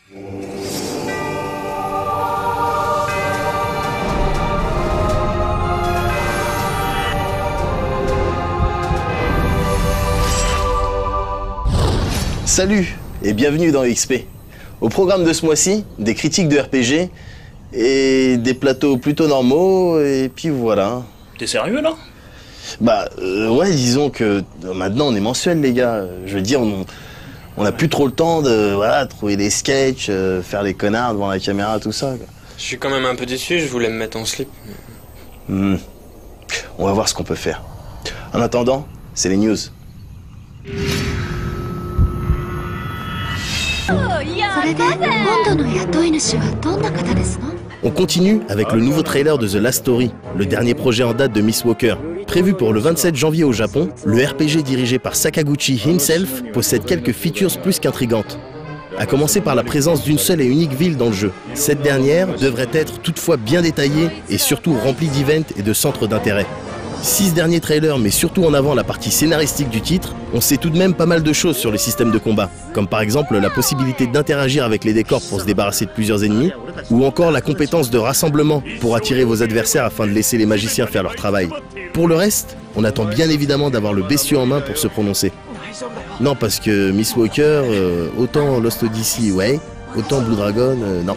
Salut et bienvenue dans XP. Au programme de ce mois-ci, des critiques de RPG et des plateaux plutôt normaux et puis voilà. T'es sérieux là? Ouais, disons que maintenant on est mensuel les gars. Je veux dire, on a plus trop le temps de trouver des sketchs, faire les connards devant la caméra, tout ça, quoi. Je suis quand même un peu déçu, je voulais me mettre en slip. On va voir ce qu'on peut faire. En attendant, c'est les news. On continue avec le nouveau trailer de The Last Story, le dernier projet en date de Miss Walker. Prévu pour le 27 janvier au Japon, le RPG dirigé par Sakaguchi himself possède quelques features plus qu'intrigantes. À commencer par la présence d'une seule et unique ville dans le jeu. Cette dernière devrait être toutefois bien détaillée et surtout remplie d'events et de centres d'intérêt. 6 derniers trailers, mais surtout en avant la partie scénaristique du titre, on sait tout de même pas mal de choses sur les systèmes de combat, comme par exemple la possibilité d'interagir avec les décors pour se débarrasser de plusieurs ennemis, ou encore la compétence de rassemblement pour attirer vos adversaires afin de laisser les magiciens faire leur travail. Pour le reste, on attend bien évidemment d'avoir le bestiau en main pour se prononcer. Non, parce que Miss Walker, autant Lost Odyssey, ouais, autant Blue Dragon, non.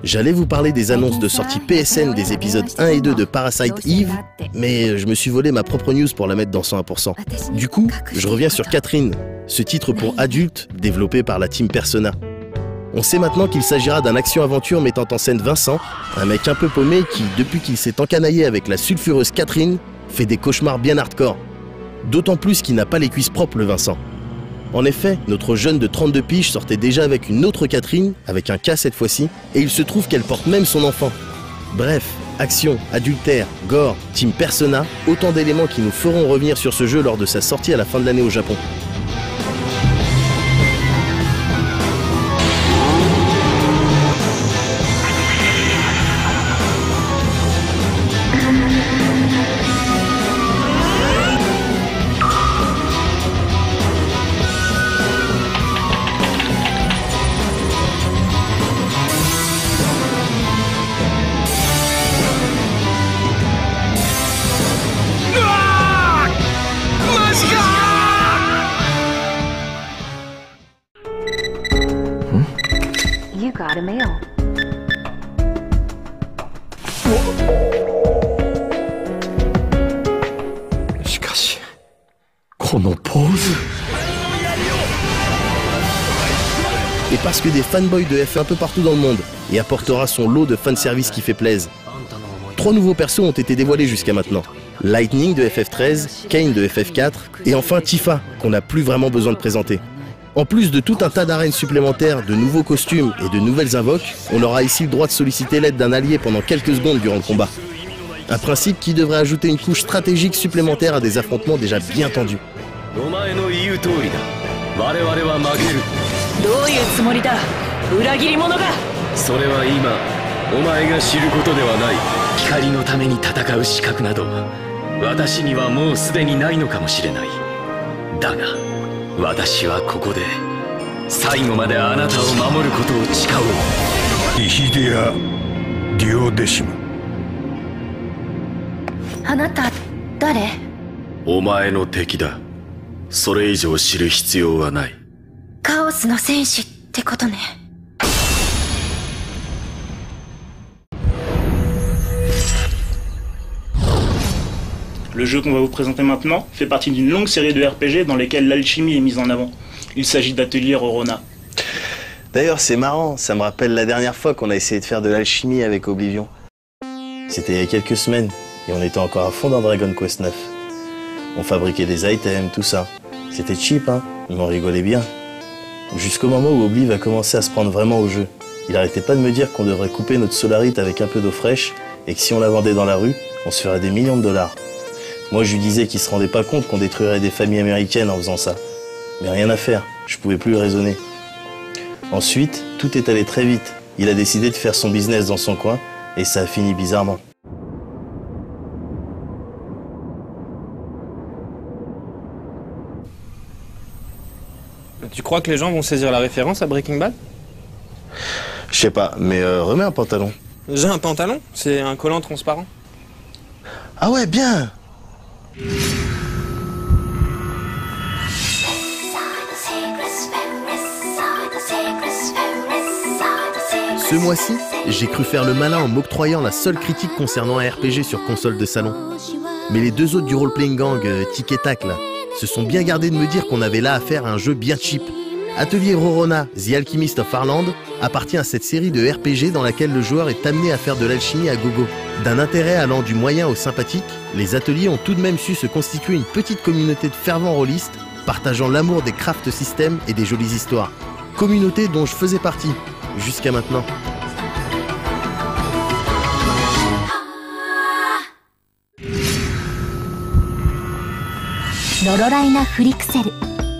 J'allais vous parler des annonces de sortie PSN des épisodes 1 et 2 de Parasite Eve, mais je me suis volé ma propre news pour la mettre dans 101%. Du coup, je reviens sur Catherine, ce titre pour adultes développé par la team Persona. On sait maintenant qu'il s'agira d'un action-aventure mettant en scène Vincent, un mec un peu paumé qui, depuis qu'il s'est encanaillé avec la sulfureuse Catherine, fait des cauchemars bien hardcore. D'autant plus qu'il n'a pas les cuisses propres, le Vincent. En effet, notre jeune de 32 piges sortait déjà avec une autre Catherine, avec un K cette fois-ci, et il se trouve qu'elle porte même son enfant. Bref, action, adultère, gore, team Persona, autant d'éléments qui nous feront revenir sur ce jeu lors de sa sortie à la fin de l'année au Japon. Et parce que des fanboys de F1 un peu partout dans le monde, et apportera son lot de fanservice qui fait plaisir. 3 nouveaux persos ont été dévoilés jusqu'à maintenant. Lightning de FF13, Kane de FF4, et enfin Tifa, qu'on n'a plus vraiment besoin de présenter. En plus de tout un tas d'arènes supplémentaires, de nouveaux costumes et de nouvelles invoques, on aura ici le droit de solliciter l'aide d'un allié pendant quelques secondes durant le combat. Un principe qui devrait ajouter une couche stratégique supplémentaire à des affrontements déjà bien tendus. Le jeu qu'on va vous présenter maintenant fait partie d'une longue série de RPG dans lesquels l'alchimie est mise en avant. Il s'agit d'Atelier Rorona. D'ailleurs, c'est marrant, ça me rappelle la dernière fois qu'on a essayé de faire de l'alchimie avec Oblivion. C'était il y a quelques semaines, et on était encore à fond dans Dragon Quest 9. On fabriquait des items, tout ça. C'était cheap, hein, mais on rigolait bien. Jusqu'au moment où Obliv a commencé à se prendre vraiment au jeu. Il arrêtait pas de me dire qu'on devrait couper notre solarite avec un peu d'eau fraîche, et que si on la vendait dans la rue, On se ferait des millions de dollars. Moi, je lui disais qu'il se rendait pas compte qu'on détruirait des familles américaines en faisant ça. Mais rien à faire, je pouvais plus le raisonner. Ensuite, tout est allé très vite. Il a décidé de faire son business dans son coin et ça a fini bizarrement. Tu crois que les gens vont saisir la référence à Breaking Bad? Je sais pas, mais remets un pantalon. J'ai un pantalon? C'est un collant transparent. Ah ouais, bien! Ce mois-ci, j'ai cru faire le malin en m'octroyant la seule critique concernant un RPG sur console de salon. Mais les deux autres du role-playing gang, Tic et Tac, là, se sont bien gardés de me dire qu'on avait là affaire à un jeu bien cheap. Atelier Rorona, The Alchemist of Farland, appartient à cette série de RPG dans laquelle le joueur est amené à faire de l'alchimie à gogo. D'un intérêt allant du moyen au sympathique, les ateliers ont tout de même su se constituer une petite communauté de fervents rôlistes, partageant l'amour des craft systems et des jolies histoires. Communauté dont je faisais partie, jusqu'à maintenant.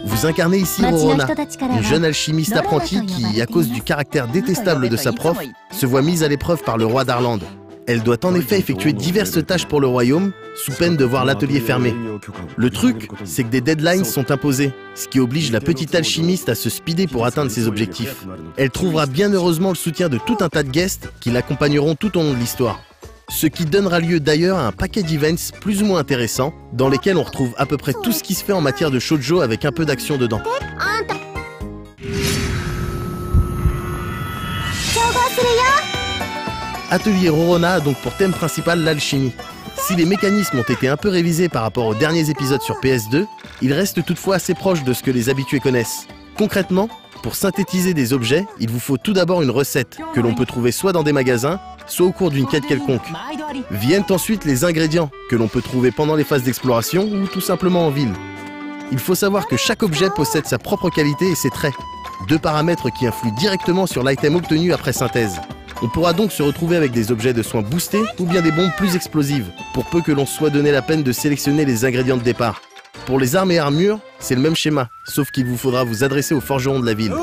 Vous incarnez ici Rorona, une jeune alchimiste apprentie qui, à cause du caractère détestable de sa prof, se voit mise à l'épreuve par le roi d'Arland. Elle doit en effet effectuer diverses tâches pour le royaume, sous peine de voir l'atelier fermé. Le truc, c'est que des deadlines sont imposés, ce qui oblige la petite alchimiste à se speeder pour atteindre ses objectifs. Elle trouvera bien heureusement le soutien de tout un tas de guests qui l'accompagneront tout au long de l'histoire. Ce qui donnera lieu d'ailleurs à un paquet d'events plus ou moins intéressants, dans lesquels on retrouve à peu près tout ce qui se fait en matière de shoujo avec un peu d'action dedans. Atelier Rorona a donc pour thème principal l'alchimie. Si les mécanismes ont été un peu révisés par rapport aux derniers épisodes sur PS2, ils restent toutefois assez proches de ce que les habitués connaissent. Concrètement, pour synthétiser des objets, il vous faut tout d'abord une recette, que l'on peut trouver soit dans des magasins, soit au cours d'une quête quelconque. Viennent ensuite les ingrédients, que l'on peut trouver pendant les phases d'exploration ou tout simplement en ville. Il faut savoir que chaque objet possède sa propre qualité et ses traits, deux paramètres qui influent directement sur l'item obtenu après synthèse. On pourra donc se retrouver avec des objets de soins boostés ou bien des bombes plus explosives, pour peu que l'on soit donné la peine de sélectionner les ingrédients de départ. Pour les armes et armures, c'est le même schéma, sauf qu'il vous faudra vous adresser aux forgerons de la ville.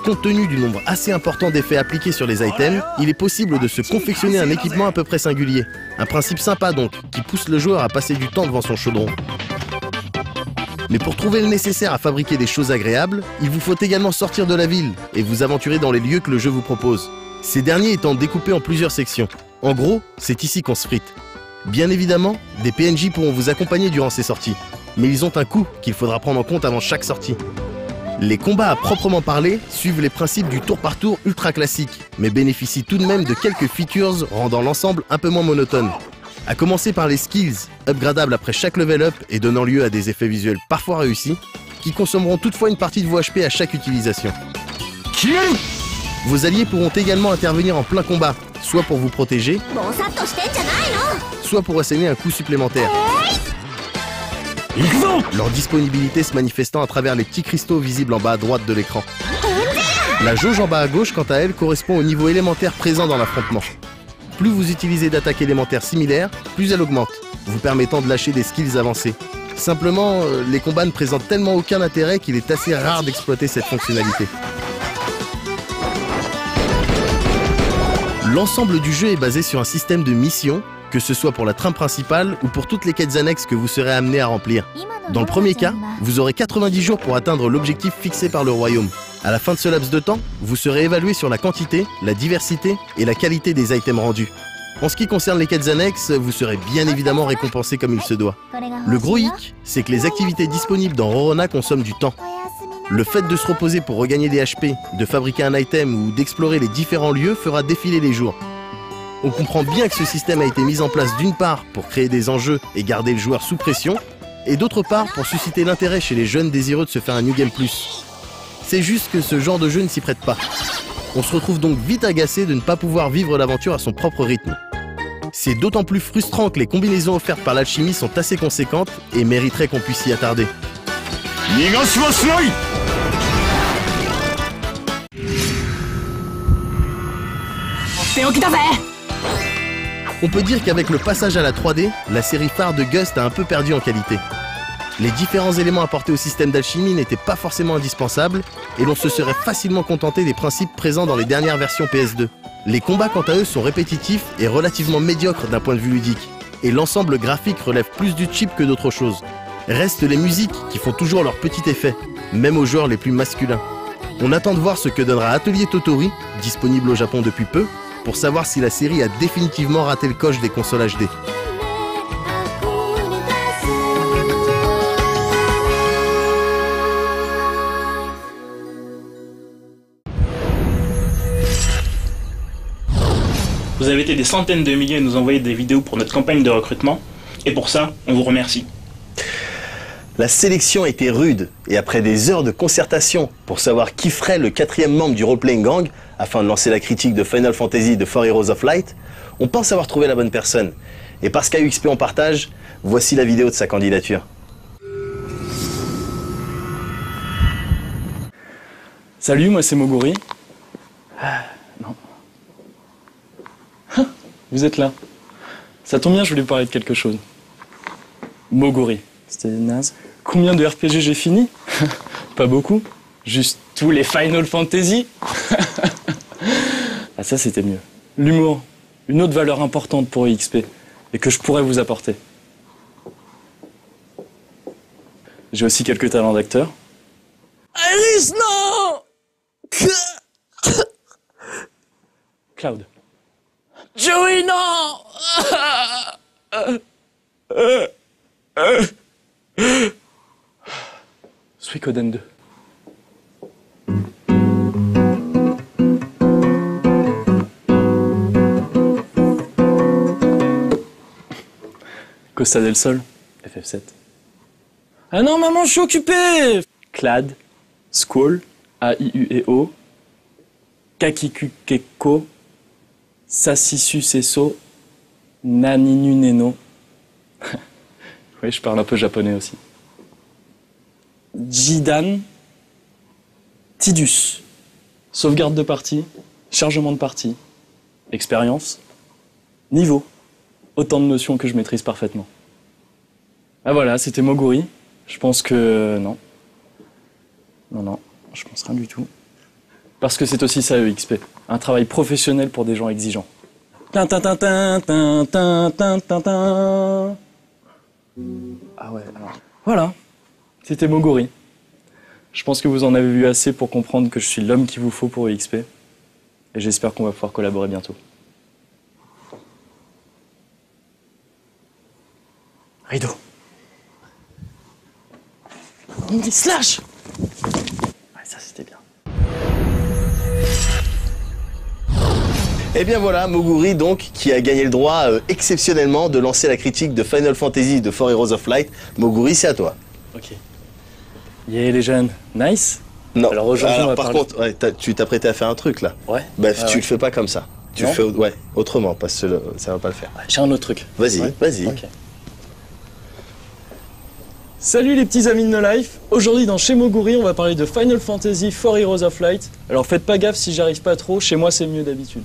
Compte tenu du nombre assez important d'effets appliqués sur les items, il est possible de se confectionner un équipement à peu près singulier. Un principe sympa donc, qui pousse le joueur à passer du temps devant son chaudron. Mais pour trouver le nécessaire à fabriquer des choses agréables, il vous faut également sortir de la ville et vous aventurer dans les lieux que le jeu vous propose. Ces derniers étant découpés en plusieurs sections. En gros, c'est ici qu'on se frite. Bien évidemment, des PNJ pourront vous accompagner durant ces sorties, mais ils ont un coût qu'il faudra prendre en compte avant chaque sortie. Les combats à proprement parler suivent les principes du tour par tour ultra classique, mais bénéficient tout de même de quelques features rendant l'ensemble un peu moins monotone. À commencer par les skills, upgradables après chaque level up et donnant lieu à des effets visuels parfois réussis, qui consommeront toutefois une partie de vos HP à chaque utilisation. Vos alliés pourront également intervenir en plein combat, soit pour vous protéger, soit pour asséner un coup supplémentaire. Leur disponibilité se manifestant à travers les petits cristaux visibles en bas à droite de l'écran. La jauge en bas à gauche, quant à elle, correspond au niveau élémentaire présent dans l'affrontement. Plus vous utilisez d'attaques élémentaires similaires, plus elle augmente, vous permettant de lâcher des skills avancés. Simplement, les combats ne présentent tellement aucun intérêt qu'il est assez rare d'exploiter cette fonctionnalité. L'ensemble du jeu est basé sur un système de missions, que ce soit pour la trame principale ou pour toutes les quêtes annexes que vous serez amené à remplir. Dans le premier cas, vous aurez 90 jours pour atteindre l'objectif fixé par le royaume. À la fin de ce laps de temps, vous serez évalué sur la quantité, la diversité et la qualité des items rendus. En ce qui concerne les quêtes annexes, vous serez bien évidemment récompensé comme il se doit. Le gros hic, c'est que les activités disponibles dans Rorona consomment du temps. Le fait de se reposer pour regagner des HP, de fabriquer un item ou d'explorer les différents lieux fera défiler les jours. On comprend bien que ce système a été mis en place d'une part pour créer des enjeux et garder le joueur sous pression, et d'autre part pour susciter l'intérêt chez les jeunes désireux de se faire un New Game Plus. C'est juste que ce genre de jeu ne s'y prête pas. On se retrouve donc vite agacé de ne pas pouvoir vivre l'aventure à son propre rythme. C'est d'autant plus frustrant que les combinaisons offertes par l'alchimie sont assez conséquentes et mériteraient qu'on puisse s'y attarder. On peut dire qu'avec le passage à la 3D, la série phare de Gust a un peu perdu en qualité. Les différents éléments apportés au système d'alchimie n'étaient pas forcément indispensables et l'on se serait facilement contenté des principes présents dans les dernières versions PS2. Les combats quant à eux sont répétitifs et relativement médiocres d'un point de vue ludique, et l'ensemble graphique relève plus du cheap que d'autre chose. Restent les musiques qui font toujours leur petit effet, même aux joueurs les plus masculins. On attend de voir ce que donnera Atelier Totori, disponible au Japon depuis peu, pour savoir si la série a définitivement raté le coche des consoles HD. Vous avez été des centaines de milliers à nous envoyer des vidéos pour notre campagne de recrutement, et pour ça, on vous remercie. La sélection était rude, et après des heures de concertation pour savoir qui ferait le 4e membre du Role-Playing Gang, afin de lancer la critique de Final Fantasy de 4 Heroes of Light, on pense avoir trouvé la bonne personne. Et parce qu'AUXP en partage, voici la vidéo de sa candidature. Salut, moi c'est Moguri. Non. Vous êtes là. Ça tombe bien, je voulais vous parler de quelque chose. Moguri. C'était naze. Combien de RPG j'ai fini? Pas beaucoup. Juste tous les Final Fantasy. Ah ça c'était mieux. L'humour, une autre valeur importante pour EXP et que je pourrais vous apporter. J'ai aussi quelques talents d'acteur. Iris, non! Cloud. Joey, non! Suikoden 2. Costa del Sol, FF7. Ah non, maman, je suis occupé! Clad, Squall, A-I-U-E-O, Kakikukeko, Sasisu Seso, Naninu Neno. Oui, je parle un peu japonais aussi. Jidan, Tidus, sauvegarde de partie, chargement de partie, expérience, niveau. Autant de notions que je maîtrise parfaitement. Ah voilà, c'était Moguri. Je pense que non. Non, je pense rien du tout. Parce que c'est aussi ça, EXP. Un travail professionnel pour des gens exigeants. Ah ouais, alors... Voilà, c'était Moguri. Je pense que vous en avez vu assez pour comprendre que je suis l'homme qu'il vous faut pour EXP. Et j'espère qu'on va pouvoir collaborer bientôt. Rideau. Slash. Ouais, ça c'était bien. Et bien voilà, Moguri donc, qui a gagné le droit exceptionnellement de lancer la critique de Final Fantasy de 4 Heroes of Light. Moguri, c'est à toi. Ok. Yeah les jeunes, nice. Non, alors aujourd'hui on va par parler... contre, ouais, tu t'apprêtais à faire un truc là. Ouais. Bah ah, tu ouais. le fais pas comme ça. Tu le fais autrement, parce que ça va pas le faire. Ouais, j'ai un autre truc. Vas-y, ouais. vas-y. Okay. Salut les petits amis de No Life. Aujourd'hui dans Chez Moguri, on va parler de Final Fantasy 4 Heroes of Light. Alors faites pas gaffe si j'arrive pas trop, chez moi c'est mieux d'habitude.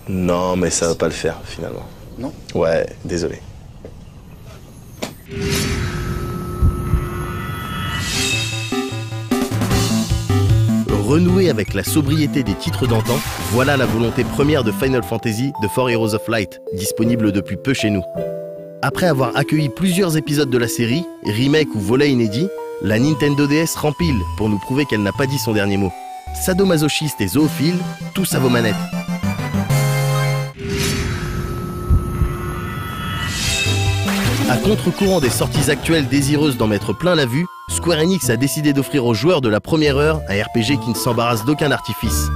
Non, mais ça va pas le faire finalement. Non? Ouais, désolé. Renouer avec la sobriété des titres d'antan, voilà la volonté première de Final Fantasy de 4 Heroes of Light, disponible depuis peu chez nous. Après avoir accueilli plusieurs épisodes de la série, remake ou volets inédits, la Nintendo DS rempile pour nous prouver qu'elle n'a pas dit son dernier mot. Sadomasochiste et zoophile, tous à vos manettes. À contre-courant des sorties actuelles désireuses d'en mettre plein la vue, Square Enix a décidé d'offrir aux joueurs de la première heure un RPG qui ne s'embarrasse d'aucun artifice.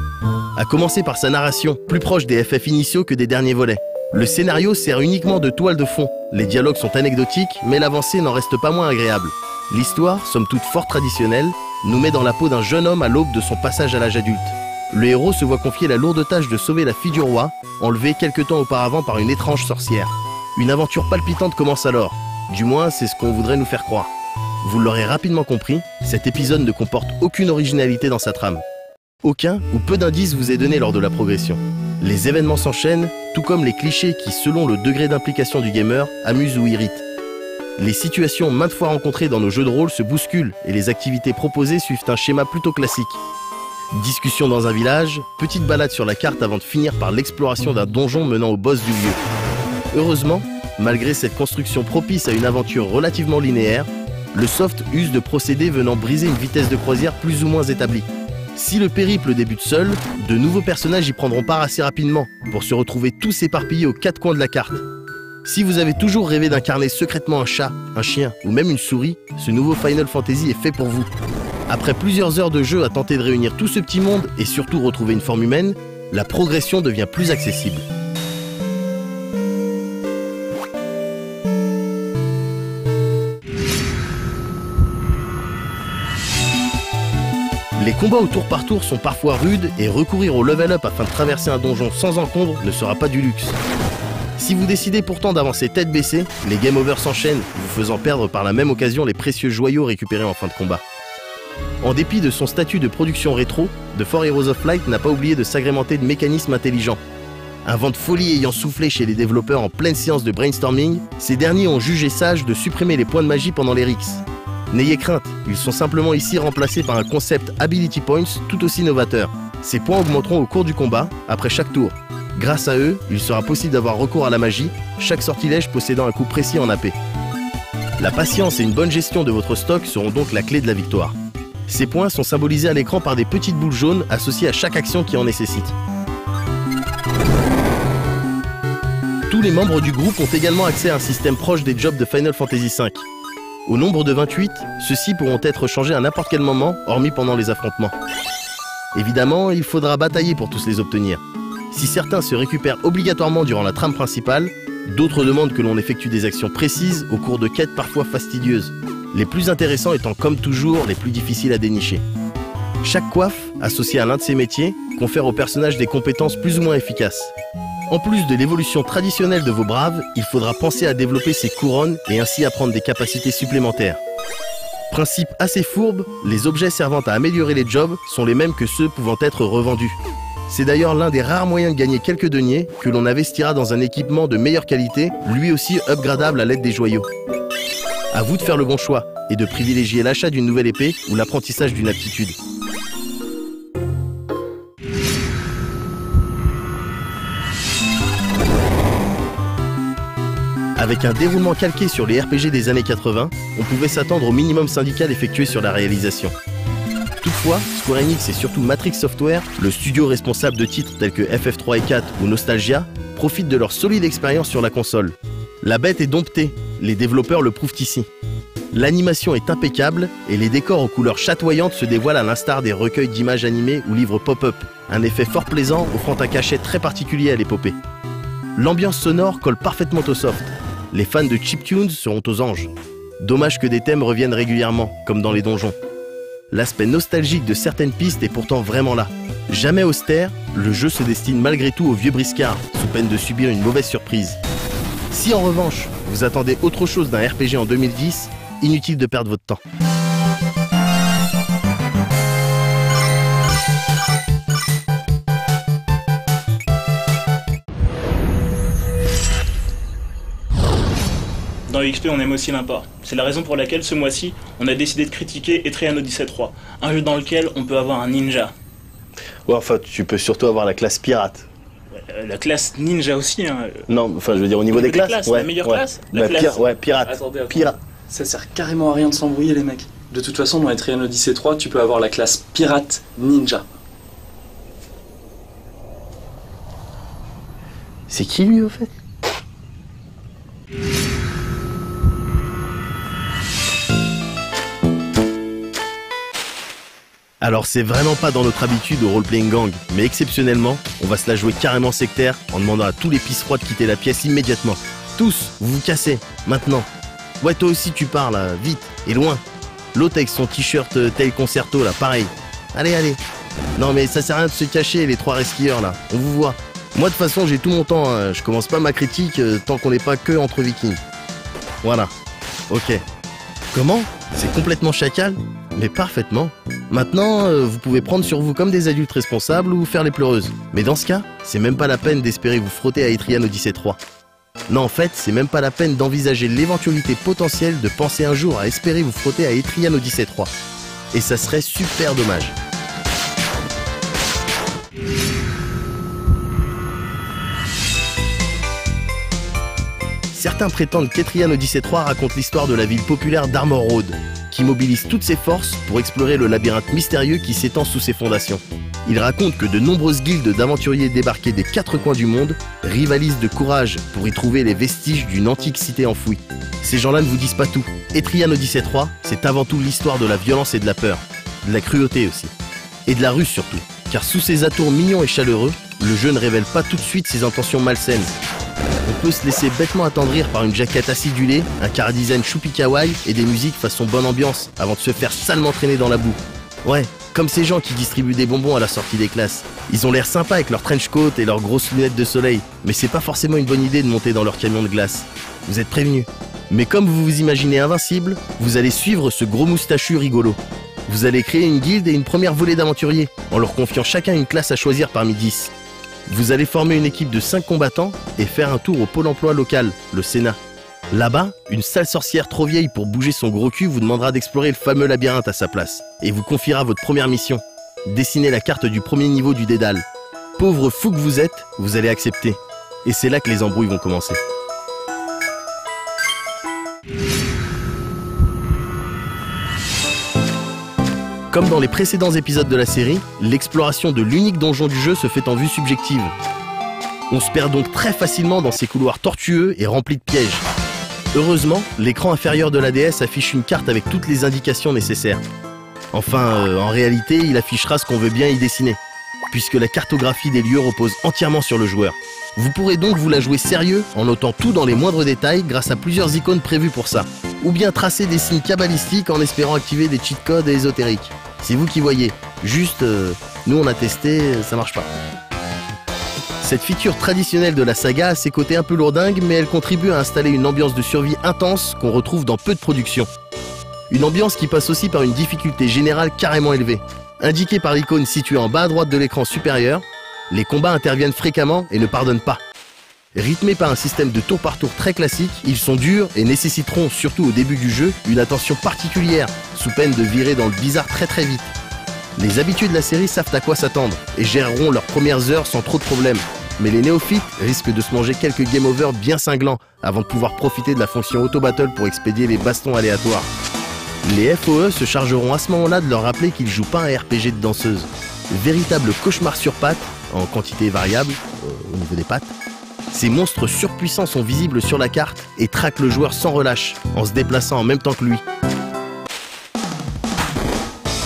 À commencer par sa narration, plus proche des FF initiaux que des derniers volets. Le scénario sert uniquement de toile de fond. Les dialogues sont anecdotiques, mais l'avancée n'en reste pas moins agréable. L'histoire, somme toute fort traditionnelle, nous met dans la peau d'un jeune homme à l'aube de son passage à l'âge adulte. Le héros se voit confier la lourde tâche de sauver la fille du roi, enlevée quelque temps auparavant par une étrange sorcière. Une aventure palpitante commence alors. Du moins, c'est ce qu'on voudrait nous faire croire. Vous l'aurez rapidement compris, cet épisode ne comporte aucune originalité dans sa trame. Aucun ou peu d'indices vous est donné lors de la progression. Les événements s'enchaînent, tout comme les clichés qui, selon le degré d'implication du gamer, amusent ou irritent. Les situations maintes fois rencontrées dans nos jeux de rôle se bousculent et les activités proposées suivent un schéma plutôt classique. Discussion dans un village, petite balade sur la carte avant de finir par l'exploration d'un donjon menant au boss du lieu. Heureusement, malgré cette construction propice à une aventure relativement linéaire, le soft use de procédés venant briser une vitesse de croisière plus ou moins établie. Si le périple débute seul, de nouveaux personnages y prendront part assez rapidement pour se retrouver tous éparpillés aux quatre coins de la carte. Si vous avez toujours rêvé d'incarner secrètement un chat, un chien ou même une souris, ce nouveau Final Fantasy est fait pour vous. Après plusieurs heures de jeu à tenter de réunir tout ce petit monde et surtout retrouver une forme humaine, la progression devient plus accessible. Les combats au tour par tour sont parfois rudes et recourir au level up afin de traverser un donjon sans encombre ne sera pas du luxe. Si vous décidez pourtant d'avancer tête baissée, les game over s'enchaînent, vous faisant perdre par la même occasion les précieux joyaux récupérés en fin de combat. En dépit de son statut de production rétro, The 4 Heroes of Light n'a pas oublié de s'agrémenter de mécanismes intelligents. Un vent de folie ayant soufflé chez les développeurs en pleine séance de brainstorming, ces derniers ont jugé sage de supprimer les points de magie pendant les rixes. N'ayez crainte, ils sont simplement ici remplacés par un concept Ability Points tout aussi novateur. Ces points augmenteront au cours du combat, après chaque tour. Grâce à eux, il sera possible d'avoir recours à la magie, chaque sortilège possédant un coup précis en AP. La patience et une bonne gestion de votre stock seront donc la clé de la victoire. Ces points sont symbolisés à l'écran par des petites boules jaunes associées à chaque action qui en nécessite. Tous les membres du groupe ont également accès à un système proche des jobs de Final Fantasy V. Au nombre de 28, ceux-ci pourront être changés à n'importe quel moment, hormis pendant les affrontements. Évidemment, il faudra batailler pour tous les obtenir. Si certains se récupèrent obligatoirement durant la trame principale, d'autres demandent que l'on effectue des actions précises au cours de quêtes parfois fastidieuses, les plus intéressants étant comme toujours les plus difficiles à dénicher. Chaque coiffe, associée à l'un de ces métiers, confère au personnage des compétences plus ou moins efficaces. En plus de l'évolution traditionnelle de vos braves, il faudra penser à développer ces couronnes et ainsi apprendre des capacités supplémentaires. Principe assez fourbe, les objets servant à améliorer les jobs sont les mêmes que ceux pouvant être revendus. C'est d'ailleurs l'un des rares moyens de gagner quelques deniers que l'on investira dans un équipement de meilleure qualité, lui aussi upgradable à l'aide des joyaux. À vous de faire le bon choix et de privilégier l'achat d'une nouvelle épée ou l'apprentissage d'une aptitude. Avec un déroulement calqué sur les RPG des années 80, on pouvait s'attendre au minimum syndical effectué sur la réalisation. Toutefois, Square Enix et surtout Matrix Software, le studio responsable de titres tels que FF3 et 4 ou Nostalgia, profitent de leur solide expérience sur la console. La bête est domptée, les développeurs le prouvent ici. L'animation est impeccable et les décors aux couleurs chatoyantes se dévoilent à l'instar des recueils d'images animées ou livres pop-up, un effet fort plaisant offrant un cachet très particulier à l'épopée. L'ambiance sonore colle parfaitement au soft. Les fans de chiptunes seront aux anges. Dommage que des thèmes reviennent régulièrement, comme dans les donjons. L'aspect nostalgique de certaines pistes est pourtant vraiment là. Jamais austère, le jeu se destine malgré tout aux vieux briscards, sous peine de subir une mauvaise surprise. Si en revanche, vous attendez autre chose d'un RPG en 2010, inutile de perdre votre temps. Dans XP, on aime aussi l'import. C'est la raison pour laquelle ce mois-ci, on a décidé de critiquer Etrian Odyssey 3, un jeu dans lequel on peut avoir un ninja. Ouais, enfin, tu peux surtout avoir la classe pirate. La classe ninja aussi. Hein. Non, enfin, je veux dire au niveau des classes. Ouais, la meilleure classe. La classe. Pirate. Attendez. Pirate. Ça sert carrément à rien de s'embrouiller les mecs. De toute façon, dans Etrian Odyssey 3, tu peux avoir la classe pirate ninja. C'est qui lui au fait? Alors c'est vraiment pas dans notre habitude au role-playing gang, mais exceptionnellement, on va se la jouer carrément sectaire en demandant à tous les pisse-froids de quitter la pièce immédiatement. Tous, vous vous cassez, maintenant. Ouais, toi aussi tu pars là, vite, et loin. L'autre avec son t-shirt tel concerto là, pareil. Allez, allez. Non mais ça sert à rien de se cacher les trois resquilleurs là, on vous voit. Moi de toute façon j'ai tout mon temps, hein. Je commence pas ma critique tant qu'on n'est pas que entre vikings. Voilà, ok. Comment? C'est complètement chacal? Mais parfaitement. Maintenant, vous pouvez prendre sur vous comme des adultes responsables ou faire les pleureuses. Mais dans ce cas, c'est même pas la peine d'espérer vous frotter à Etrian Odyssey 3. Non, en fait, c'est même pas la peine d'envisager l'éventualité potentielle de penser un jour à espérer vous frotter à Etrian Odyssey 3. Et ça serait super dommage. Certains prétendent qu'Etrian Odyssey 3 raconte l'histoire de la ville populaire d'Armor Road, qui mobilise toutes ses forces pour explorer le labyrinthe mystérieux qui s'étend sous ses fondations. Il raconte que de nombreuses guildes d'aventuriers débarqués des 4 coins du monde rivalisent de courage pour y trouver les vestiges d'une antique cité enfouie. Ces gens-là ne vous disent pas tout. Etrian Odyssey 3, c'est avant tout l'histoire de la violence et de la peur, de la cruauté aussi, et de la ruse surtout, car sous ses atours mignons et chaleureux, le jeu ne révèle pas tout de suite ses intentions malsaines. On peut se laisser bêtement attendrir par une jaquette acidulée, un chara-design choupi kawaii et des musiques façon bonne ambiance avant de se faire salement traîner dans la boue. Ouais, comme ces gens qui distribuent des bonbons à la sortie des classes. Ils ont l'air sympas avec leur trench coat et leurs grosses lunettes de soleil, mais c'est pas forcément une bonne idée de monter dans leur camion de glace. Vous êtes prévenus. Mais comme vous vous imaginez invincible, vous allez suivre ce gros moustachu rigolo. Vous allez créer une guilde et une première volée d'aventuriers, en leur confiant chacun une classe à choisir parmi 10. Vous allez former une équipe de 5 combattants et faire un tour au pôle emploi local, le Sénat. Là-bas, une sale sorcière trop vieille pour bouger son gros cul vous demandera d'explorer le fameux labyrinthe à sa place et vous confiera votre première mission. Dessiner la carte du premier niveau du dédale. Pauvre fou que vous êtes, vous allez accepter. Et c'est là que les embrouilles vont commencer. Comme dans les précédents épisodes de la série, l'exploration de l'unique donjon du jeu se fait en vue subjective. On se perd donc très facilement dans ces couloirs tortueux et remplis de pièges. Heureusement, l'écran inférieur de la DS affiche une carte avec toutes les indications nécessaires. Enfin, en réalité, il affichera ce qu'on veut bien y dessiner, puisque la cartographie des lieux repose entièrement sur le joueur. Vous pourrez donc vous la jouer sérieux en notant tout dans les moindres détails grâce à plusieurs icônes prévues pour ça. Ou bien tracer des signes cabalistiques en espérant activer des cheat codes ésotériques. C'est vous qui voyez. Juste, nous on a testé, ça marche pas. Cette feature traditionnelle de la saga a ses côtés un peu lourdingues, mais elle contribue à installer une ambiance de survie intense qu'on retrouve dans peu de productions. Une ambiance qui passe aussi par une difficulté générale carrément élevée. Indiquée par l'icône située en bas à droite de l'écran supérieur, les combats interviennent fréquemment et ne pardonnent pas. Rythmés par un système de tour par tour très classique, ils sont durs et nécessiteront, surtout au début du jeu, une attention particulière, sous peine de virer dans le bizarre très vite. Les habitués de la série savent à quoi s'attendre et géreront leurs premières heures sans trop de problèmes. Mais les néophytes risquent de se manger quelques game over bien cinglants avant de pouvoir profiter de la fonction auto-battle pour expédier les bastons aléatoires. Les FOE se chargeront à ce moment-là de leur rappeler qu'ils jouent pas un RPG de danseuse. Véritable cauchemar sur pattes, en quantité variable, au niveau des pattes. Ces monstres surpuissants sont visibles sur la carte et traquent le joueur sans relâche, en se déplaçant en même temps que lui.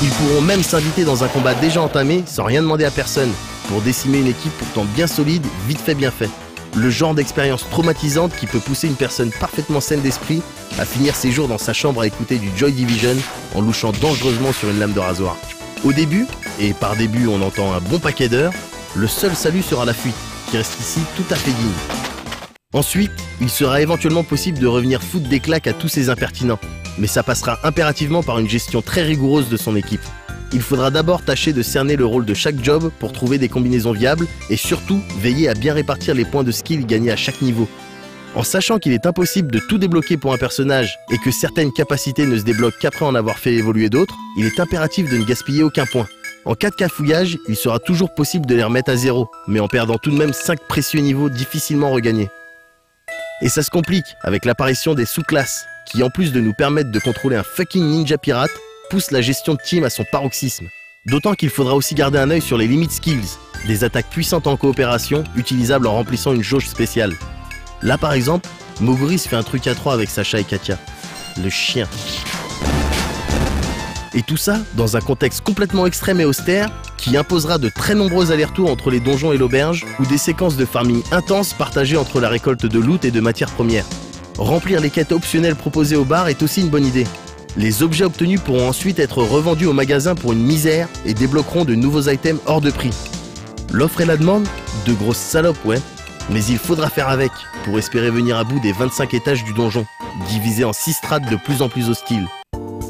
Ils pourront même s'inviter dans un combat déjà entamé, sans rien demander à personne, pour décimer une équipe pourtant bien solide, vite fait bien fait. Le genre d'expérience traumatisante qui peut pousser une personne parfaitement saine d'esprit à finir ses jours dans sa chambre à écouter du Joy Division en louchant dangereusement sur une lame de rasoir. Au début, et par début on entend un bon paquet d'heures, le seul salut sera la fuite, qui reste ici tout à fait digne. Ensuite, il sera éventuellement possible de revenir foutre des claques à tous ces impertinents, mais ça passera impérativement par une gestion très rigoureuse de son équipe. Il faudra d'abord tâcher de cerner le rôle de chaque job pour trouver des combinaisons viables et surtout veiller à bien répartir les points de skill gagnés à chaque niveau. En sachant qu'il est impossible de tout débloquer pour un personnage et que certaines capacités ne se débloquent qu'après en avoir fait évoluer d'autres, il est impératif de ne gaspiller aucun point. En cas de cafouillage, il sera toujours possible de les remettre à 0, mais en perdant tout de même 5 précieux niveaux difficilement regagnés. Et ça se complique avec l'apparition des sous-classes, qui en plus de nous permettre de contrôler un fucking ninja pirate, poussent la gestion de team à son paroxysme. D'autant qu'il faudra aussi garder un œil sur les limites skills, des attaques puissantes en coopération, utilisables en remplissant une jauge spéciale. Là par exemple, Moguri se fait un truc à 3 avec Sacha et Katia. Le chien. Et tout ça dans un contexte complètement extrême et austère qui imposera de très nombreux allers-retours entre les donjons et l'auberge ou des séquences de farming intenses partagées entre la récolte de loot et de matières premières. Remplir les quêtes optionnelles proposées au bar est aussi une bonne idée. Les objets obtenus pourront ensuite être revendus au magasin pour une misère et débloqueront de nouveaux items hors de prix. L'offre et la demande? De grosses salopes, ouais. Mais il faudra faire avec pour espérer venir à bout des 25 étages du donjon, divisés en 6 strates de plus en plus hostiles.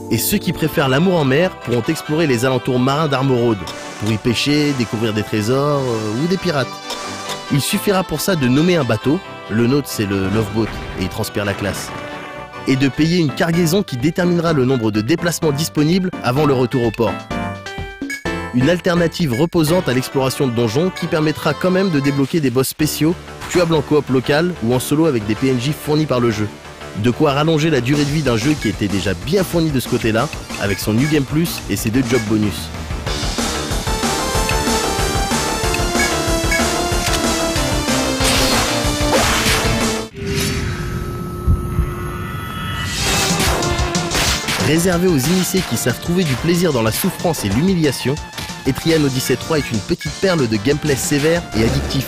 Et ceux qui préfèrent l'amour en mer pourront explorer les alentours marins d'Armorode pour y pêcher, découvrir des trésors ou des pirates. Il suffira pour ça de nommer un bateau, le nôtre c'est le Loveboat et il transpire la classe, et de payer une cargaison qui déterminera le nombre de déplacements disponibles avant le retour au port. Une alternative reposante à l'exploration de donjons qui permettra quand même de débloquer des boss spéciaux, tuables en coop local ou en solo avec des PNJ fournis par le jeu. De quoi rallonger la durée de vie d'un jeu qui était déjà bien fourni de ce côté-là, avec son New Game Plus et ses 2 jobs bonus. Réservé aux initiés qui savent trouver du plaisir dans la souffrance et l'humiliation, Etrian Odyssey 3 est une petite perle de gameplay sévère et addictif.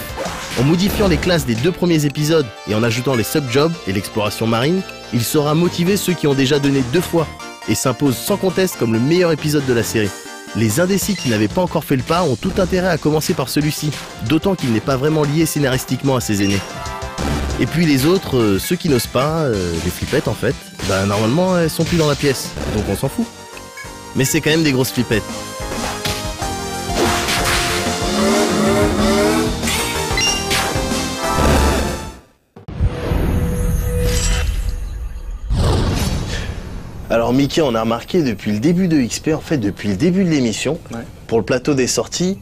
En modifiant les classes des 2 premiers épisodes et en ajoutant les sub-jobs et l'exploration marine, il saura motiver ceux qui ont déjà donné 2 fois et s'impose sans conteste comme le meilleur épisode de la série. Les indécis qui n'avaient pas encore fait le pas ont tout intérêt à commencer par celui-ci, d'autant qu'il n'est pas vraiment lié scénaristiquement à ses aînés. Et puis les autres, ceux qui n'osent pas, les flippettes en fait, bah normalement elles sont plus dans la pièce, donc on s'en fout. Mais c'est quand même des grosses flippettes. Alors Mickey, on a remarqué depuis le début de XP, en fait depuis le début de l'émission, pour le plateau des sorties,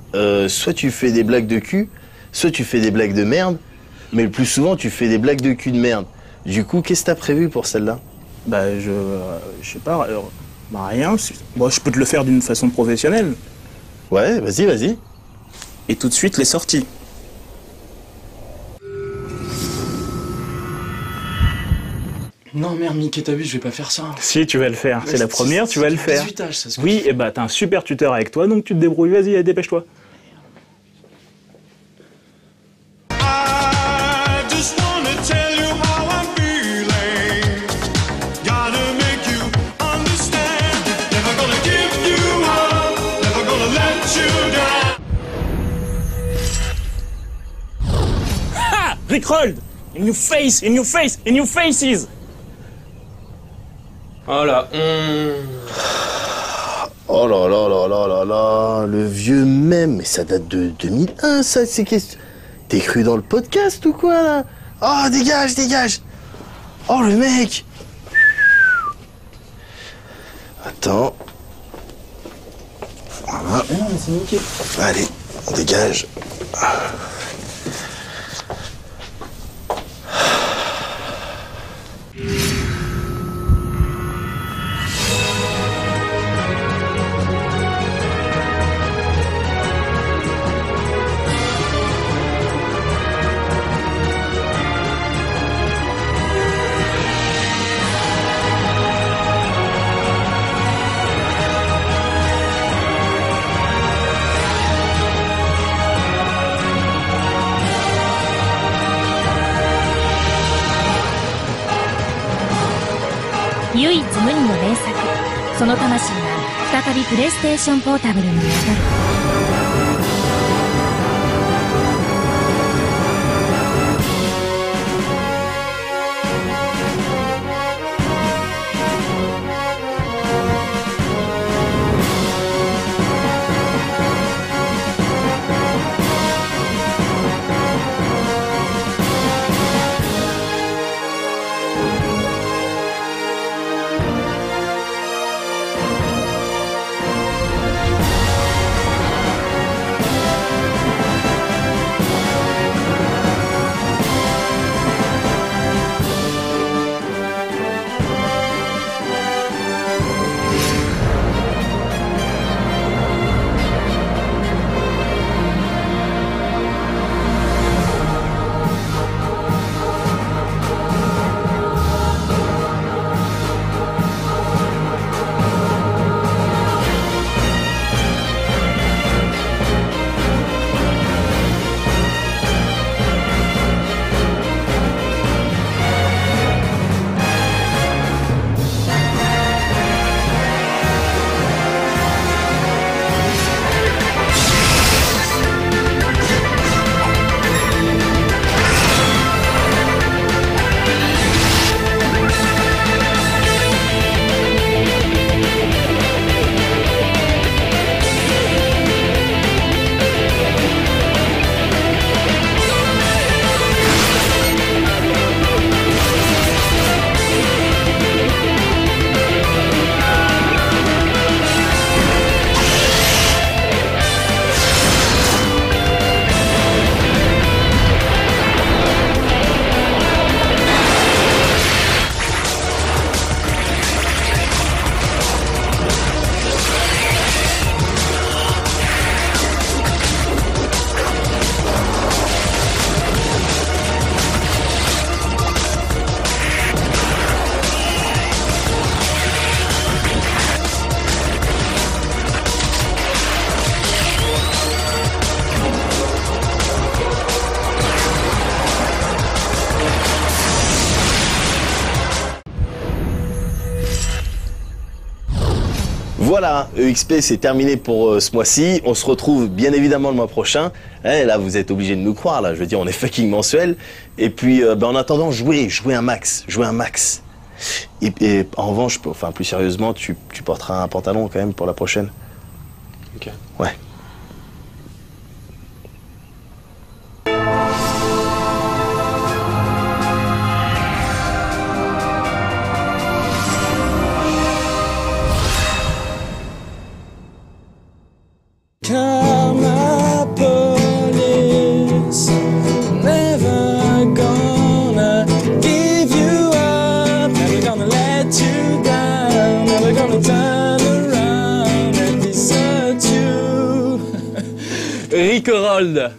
soit tu fais des blagues de cul, soit tu fais des blagues de merde, mais le plus souvent tu fais des blagues de cul de merde. Du coup, qu'est-ce que t'as prévu pour celle-là? Bah je sais pas, alors, bah rien, bon, je peux te le faire d'une façon professionnelle. Ouais, vas-y, vas-y. Et tout de suite les sorties. Non, merde, Mickey, t'as vu, je vais pas faire ça. Si, tu vas le faire, c'est la première, tu vas le faire. 18 âges, ça se Oui, et bah t'as un super tuteur avec toi, donc tu te débrouilles, vas-y, dépêche-toi. Ha! Rickrolled! In your face, in your face, in your faces! Voilà. Oh là là là là là là, le vieux mème, mais ça date de 2001 ça, c'est qu'est-ce... T'es cru dans le podcast ou quoi là? Oh dégage, dégage! Oh le mec! Attends. Voilà. Non, mais c'est Mickey. Allez, on dégage.唯一無二の名作、その魂が再びプレイステーションポータブルに宿る。Voilà, EXP c'est terminé pour ce mois-ci. On se retrouve bien évidemment le mois prochain. Là, vous êtes obligés de nous croire. Là, je veux dire, on est fucking mensuel. Et puis, en attendant, jouez un max. Et en revanche, enfin plus sérieusement, tu porteras un pantalon quand même pour la prochaine. Ok. Ouais. Karma police, never gonna give you up, never gonna let you down, never gonna turn around and desert you. Rick Rold.